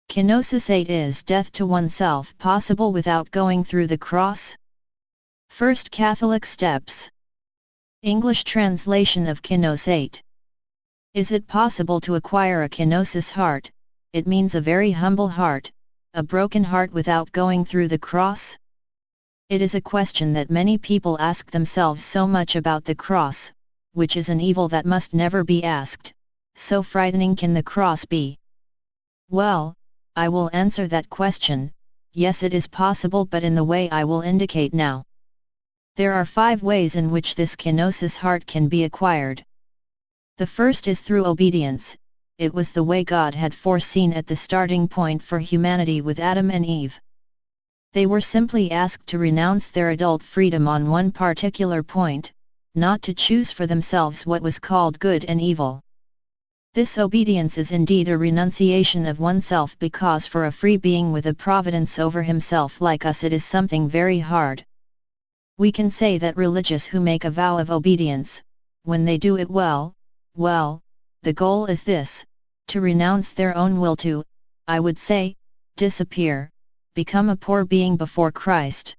Kenosis 8 Is death to oneself possible without going through the cross? First Catholic steps. English translation of Kenosis 8. Is it possible to acquire a kenosis heart? It means a very humble heart, a broken heart without going through the cross? It is a question that many people ask themselves so much about the cross, which is an evil that must never be asked. So frightening can the cross be? Well, I will answer that question. Yes, it is possible, but in the way I will indicate now. There are 5 ways in which this kenosis heart can be acquired. The first is through obedience. It was the way God had foreseen at the starting point for humanity with Adam and Eve. They were simply asked to renounce their adult freedom on one particular point, not to choose for themselves what was called good and evil. This obedience is indeed a renunciation of oneself, because for a free being with a providence over himself like us it is something very hard. We can say that religious who make a vow of obedience, when they do it well, the goal is this, to renounce their own will to, I would say, disappear, become a poor being before Christ.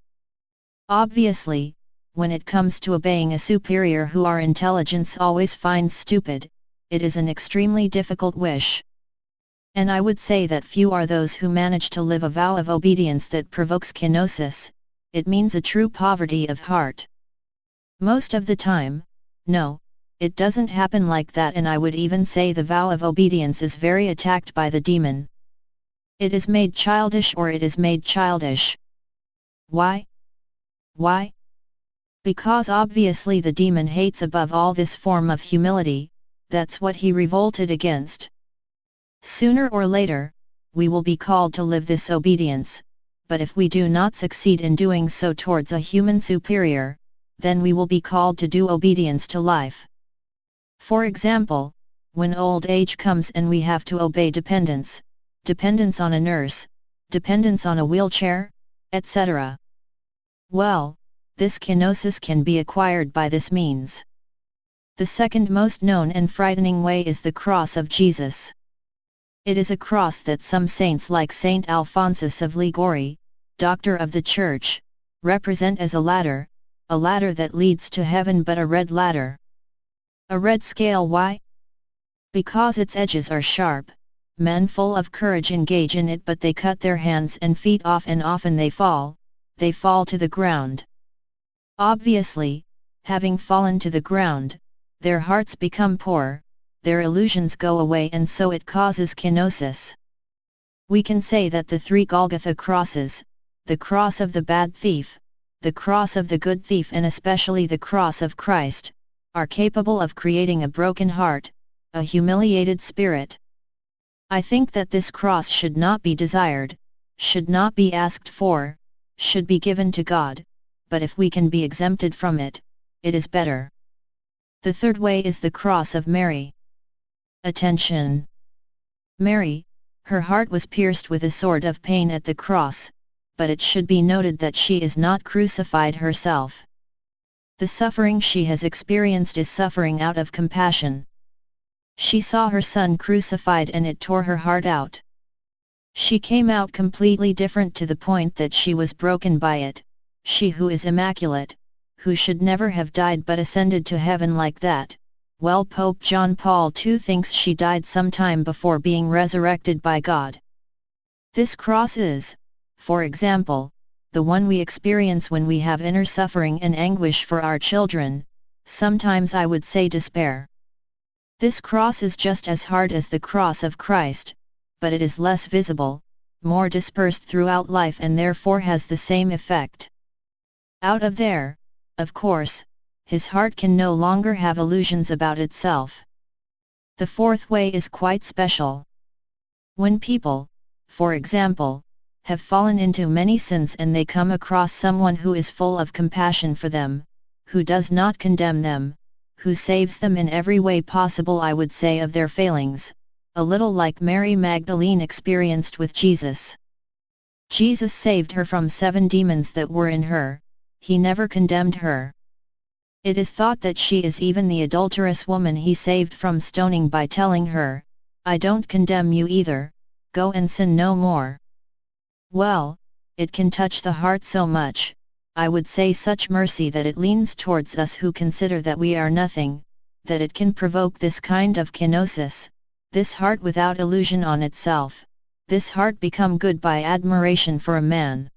Obviously, when it comes to obeying a superior who our intelligence always finds stupid, it is an extremely difficult wish. And I would say that few are those who manage to live a vow of obedience that provokes kenosis. It means a true poverty of heart. Most of the time, no, it doesn't happen like that, and I would even say the vow of obedience is very attacked by the demon. It is made childish, or it is made childish. Why? Why? Because obviously the demon hates above all this form of humility. That's what he revolted against. Sooner or later, we will be called to live this obedience, but if we do not succeed in doing so towards a human superior, then we will be called to do obedience to life. For example, when old age comes and we have to obey dependence on a nurse, dependence on a wheelchair, etc. Well, this kenosis can be acquired by this means. The second most known and frightening way is the cross of Jesus. It is a cross that some saints like Saint Alphonsus of Liguori, Doctor of the Church, represent as a ladder that leads to heaven, but a red ladder. A red scale. Why? Because its edges are sharp. Men full of courage engage in it, but they cut their hands and feet off, and often they fall to the ground. Obviously, having fallen to the ground, their hearts become poor, their illusions go away, and so it causes kenosis. We can say that the 3 Golgotha Crosses, the cross of the bad thief, the cross of the good thief, and especially the cross of Christ, are capable of creating a broken heart, a humiliated spirit. I think that this cross should not be desired, should not be asked for, should be given to God, but if we can be exempted from it, it is better. The third way is the cross of Mary. Attention! Mary, her heart was pierced with a sword of pain at the cross, but it should be noted that she is not crucified herself. The suffering she has experienced is suffering out of compassion. She saw her son crucified and it tore her heart out. She came out completely different, to the point that she was broken by it, she who is immaculate, who should never have died but ascended to heaven like that. Well, Pope John Paul II thinks she died some time before being resurrected by God. This cross is, for example, the one we experience when we have inner suffering and anguish for our children, sometimes I would say despair. This cross is just as hard as the cross of Christ, but it is less visible, more dispersed throughout life, and therefore has the same effect. Out of there, of course, his heart can no longer have illusions about itself. The fourth way is quite special. When people, for example, have fallen into many sins and they come across someone who is full of compassion for them, who does not condemn them, who saves them in every way possible, I would say, of their failings, a little like Mary Magdalene experienced with Jesus. Jesus saved her from 7 demons that were in her, he never condemned her. It is thought that she is even the adulterous woman he saved from stoning by telling her, "I don't condemn you either, go and sin no more. Well, it can touch the heart so much, I would say such mercy that it leans towards us who consider that we are nothing, that it can provoke this kind of kenosis, this heart without illusion on itself, this heart become good by admiration for a man.